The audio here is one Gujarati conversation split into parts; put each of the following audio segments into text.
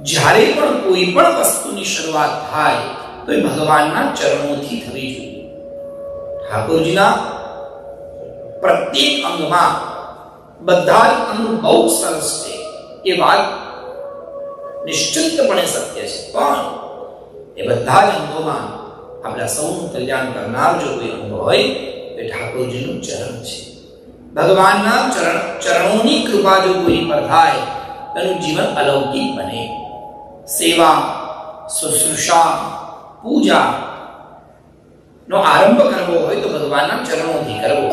જ્યારે પણ કોઈ પણ વસ્તુની શરૂઆત થાય તો એ ભગવાનના ચરણોથી થવી જોઈએ. ઠાકોરજીના પ્રત્યેક અંગમાં બધા જ અંગ બહુ સરસ છે એ વાત નિશ્ચિતપણે સત્ય છે, પણ એ બધા જ અંગોમાં આપણા સૌનું કલ્યાણ કરનાર જો કોઈ અંગ હોય તો ઠાકોરજીનું ચરણ છે. ભગવાનના ચરણોની કૃપા જો કોઈ પર થાય તેનું જીવન અલૌકિક બને. સેવા, શુશ્રૂષા, પૂજા નો આરંભ કરવો હોય તો ભગવાનના ચરણોથી કરવો.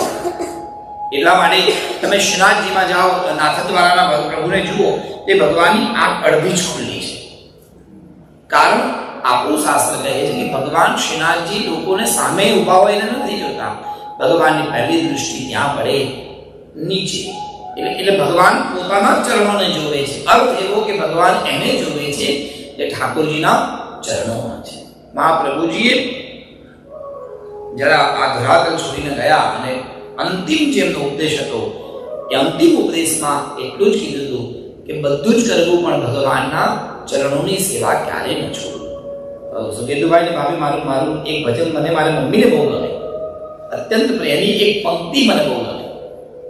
એટલા માટે તમે શ્રીનાથજીમાં જાઓ, નાથદ્વારાના પ્રભુને જુઓ, તે ભગવાનની આંખ અડધી જ ખુલ્લી છે. કારણ આપણું શાસ્ત્ર કહે છે કે ભગવાન શ્રીનાથજી લોકોને સામે ઉભા હોય એને નથી જોતા. ભગવાનની પહેલી દૃષ્ટિ ત્યાં પડે નીચે, એટલે ભગવાન પોતાના ચરણોને જોવે છે. અર્થ એવો કે ભગવાન એને જોવે છે જે ઠાકોરજીના ચરણોમાં છે. મહાપ્રભુજીએ જરા આ ધરાતલ છોડીને ગયા અને અંતિમ જેમનો ઉપદેશ હતો એ અંતિમ ઉપદેશમાં એટલું જ કીધું હતું કે બધું જ કરવું પણ ભગવાનના ચરણોની સેવા ક્યારેય ન છોડવું. સુકેતુભાઈ ને ભાભી, મારું એક ભજન મને મારી મમ્મીને બહુ ગમે, અત્યંત પ્રેમી એક પંક્તિ મને બહુ ગમે.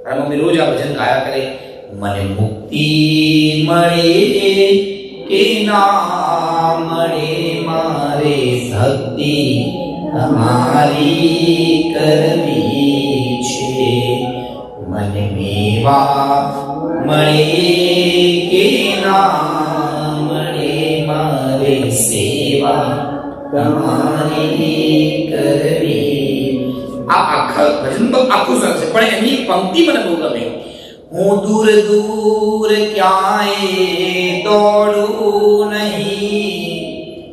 મારા મમ્મી રોજ આ ભજન ગાયા કરે, મને મુક્તિ મળે કે ના મળે મારે ભક્તિ તમારી કરવી છે. મને મેવા મળે કે ના મળે મારે સેવા તમારી કરવી. આ આખા ભજન આખું સરસ છે, પણ એની પંક્તિ મને બહુ ગમે. હું દૂર દૂર ક્યાંય દોડું નહીં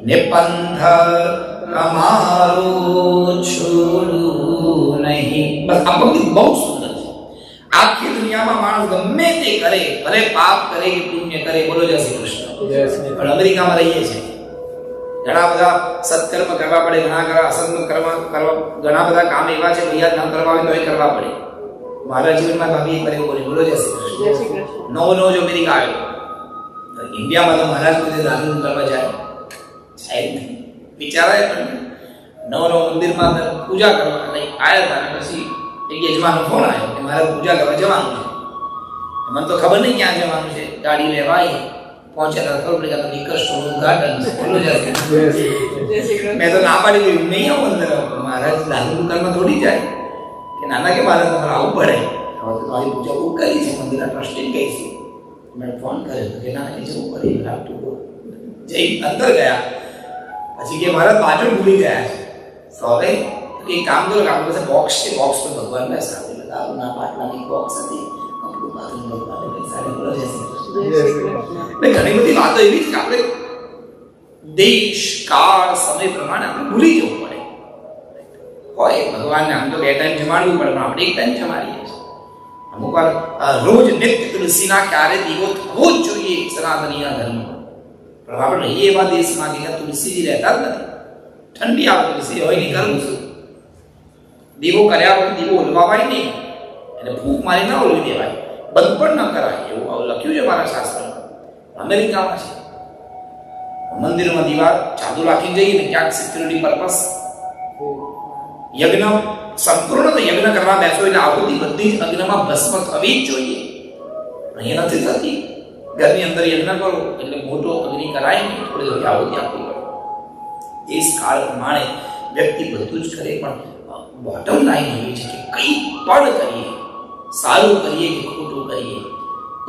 ને પંથ તમારો છોડું નહીં. બસ આ પંક્તિ બહુ સુંદર છે. આખી દુનિયામાં માણસ ગમે તે કરે, ભલે પાપ કરે કે પુણ્ય કરે, બોલો જય શ્રી કૃષ્ણ. પણ અમેરિકામાં રહીએ છીએ, ઘણા બધા સત્કર્મ કરવા પડે, ઘણા અસત્કર્મ કરવા, ઘણા બધા કામ એવા છે ભૈયા ન કરવા હોય તો એ કરવા પડે. મારા જીવનમાં ભાભી એક બોલે, બોલો જય શ્રી કૃષ્ણ. નવો જો અમેરિકા આવ્યો, ઇન્ડિયામાં તો મહારાજ કોઈ દાદુ કરવા જાય છે નહીં, વિચારાય પણ નવો મંદિરમાં પૂજા કરવા આવ્યા હતા અને પછી એક યજમાનનો ફોન આવ્યો કે મારે પૂજા કરવા જવાનું છે. મને તો ખબર નહીં ક્યાં જવાનું છે, ગાડી લેવાય પહોંચ્યા ખબર પડી કે નિકર્ષનું ઉદ્ઘાટન છે. બોલો જય શ્રી કૃષ્ણ. મેં તો ના પાડી દીધું, નહીં આવું અંદર. મહારાજ દાદુ દુકાનમાં થોડી જાય કે નાના કે મારે તમારે આવવું પડે. હવે તો મારી પૂજા બુક કરી છે, મંદિરના ટ્રસ્ટી કહીશું. મેં ફોન કર્યો કે ના જવું પડે, લાગતું જઈ અંદર ગયા. પછી કે મારા પાછળ ભૂલી ગયા છે. હવે એક કામ કરો કે આપણી પાસે બોક્સ છે, બોક્સ પર ભગવાન બેસાડે. દારૂના પાટલાની બોક્સ હતી, આપણું બાથરૂમ ભગવાનને બેસાડે. બોલો જય શ્રી કૃષ્ણ. ઘણી બધી વાતો એવી છે કે આપણે દેશ કાળ સમય પ્રમાણે આપણે ભૂલી જવું પડે. હોય ભગવાનને આમ તો બે ટાઈમ જમાડવું પડે, પણ આપણે એક ટાઈમ જમાડીએ છીએ. અમુક વાર રોજ નિત્ય તુલસીના ક્યારે દીવો થવો જ જોઈએ સનાતનીય ધર્મમાં. પણ આપણે રહીએ એવા દેશમાં કે તુલસીજી રહેતા જ નથી. ઠંડી આવે તુલસી હોય નહીં, કરવું શું? દીવો કર્યા પછી દીવો ઓલવાવાય નહીં, એટલે ફૂંક મારી ના ઓલવી દેવાય, બંધ પણ ન કરાય, એવું લખ્યું છે મારા શાસ્ત્રમાં. અમેરિકામાં છે, મંદિરમાં દીવા ચાલુ રાખી જઈએ ને ક્યાંક સિક્યુરિટી પર્પસ. યજ્ઞ સંપૂર્ણ યજ્ઞ કરવા બેસો એટલે આહુતિ બધી જ અગ્નિમાં ભસ્મ થવી જ જોઈએ. અહીંયા નથી થતી. ઘરની અંદર યજ્ઞ કરો એટલે મોટો અગ્નિ કરાય ને થોડી થોડી આહુતિ આપવી પડે. એ કાળ પ્રમાણે વ્યક્તિ બધું જ કરે, પણ બોટમ લાઈન એવી છે કે કંઈ પણ કરીએ, સારું કરીએ કે ખોટું કરીએ,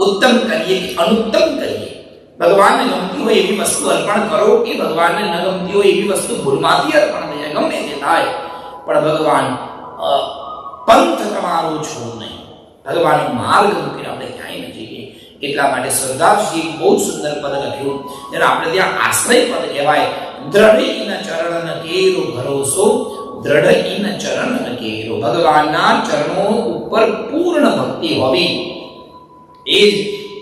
ઉત્તમ કરીએ કે અનુત્તમ કરીએ, ભગવાનને ગમતી હોય એવી વસ્તુ અર્પણ કરો કે ભગવાનને ન ગમતી હોય એવી વસ્તુ ભૂલમાંથી અર્પણ થઈ જાય, ગમે તે થાય, પણ ભગવાન પંથ તમારો છોડ નહીં, ભગવાનનો માર્ગ મૂકીને આપણે ક્યાંય ન જઈએ. એટલા માટે સરદારજી બહુ સુંદર પદ લખ્યું, જેને આપણે ત્યાં આશ્રય પદ કહેવાય. દ્રઢ ઇન ચરણ કેરો ભરોસો, દ્રઢ ઇન ચરણ કેરો. ભગવાનના ચરણો ઉપર પૂર્ણ ભક્તિ હોવી એ જ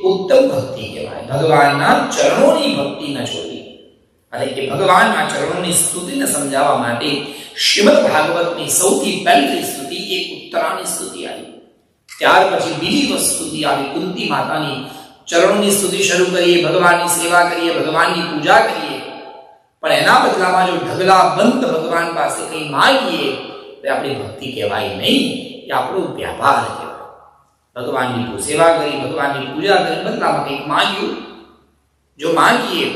ઉત્તમ ભક્તિ કહેવાય. ભગવાનના ચરણોની ભક્તિ ન છોડવી. અને એ ભગવાનના ચરણોની સ્તુતિને સમજાવવા માટે શ્રીમદ ભાગવતની સૌથી પહેલી સ્તુતિ એ ઉત્તરાની સ્તુતિ આવી. ત્યાર પછી બીજી સ્તુતિ આવી કુંતી માતાની ચરણોની સ્તુતિ શરૂ કરીએ, ભગવાનની સેવા કરીએ, ભગવાનની પૂજા કરીએ, પણ એના બદલામાં જો ઢગલા બંધ ભગવાન પાસે કંઈ માંગીએ તો આપણી ભક્તિ કહેવાય નહીં, એ આપણો વ્યાપાર કહેવાય. ભગવાનની સેવા કરી, ભગવાનની પૂજા કરી, બદલામાં કંઈક માંગ્યું, જો માંગીએ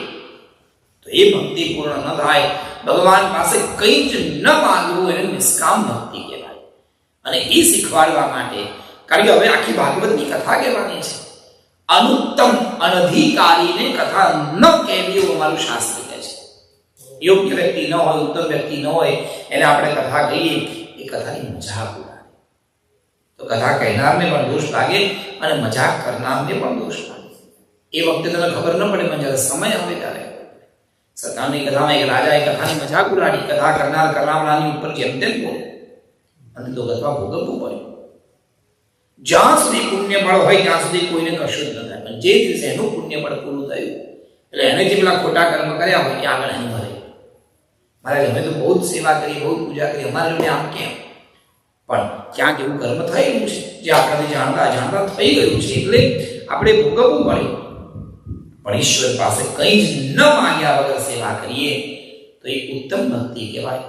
તો એ ભક્તિ પૂર્ણ ન થાય. ભગવાન પાસે કંઈ જ ન માંગવું એને નિષ્કામ ભક્તિ કહેવાય. અને એ શીખવાડવા માટે, કારણ કે હવે આખી ભાગવતની કથા કહેવાની છે, અનુત્તમ અનધિકારીને કથા ન કહેવી એવું અમારું શાસ્ત્ર કહે છે. યોગ્ય વ્યક્તિ ન હોય, ઉત્તમ વ્યક્તિ ન હોય, એને આપણે કથા કહીએ, એ કથાની મજાક ઉડાડે તો કથા કહેનારને પણ દોષ લાગે અને મજાક કરનારને પણ દોષ લાગે. એ વખતે તમે ખબર ન પડે, પણ જ્યારે સમય આવે ત્યારે સત્તાની કથામાં એક રાજાએ કથાની મજાક ઉડાડી, કથા કરનારની ઉપર જેમ તેમ બોલે અને તો કથા ભોગવવું પડ્યું. જ્યાં સુધી પુણ્ય બળ હોય ત્યાં સુધી કોઈને કશું જ ન થાય, પણ જે દિવસે એનું પુણ્ય બળ પૂરું થયું એટલે એને જે પેલા ખોટા કર્મ કર્યા હોય એ આગળ નહીં મળે. મારે અમે તો બહુ જ સેવા કરી, બહુ પૂજા કરી, અમારે જોડે આમ કેમ? પણ ક્યાંક એવું કર્મ થયેલું છે જે આપણાથી જાણતા અજાણતા થઈ ગયું છે, એટલે આપણે ભોગવવું પડે. પણ ઈશ્વર પાસે કંઈ જ ન માંગ્યા વગર સેવા કરીએ તો એ ઉત્તમ ભક્તિ કહેવાય.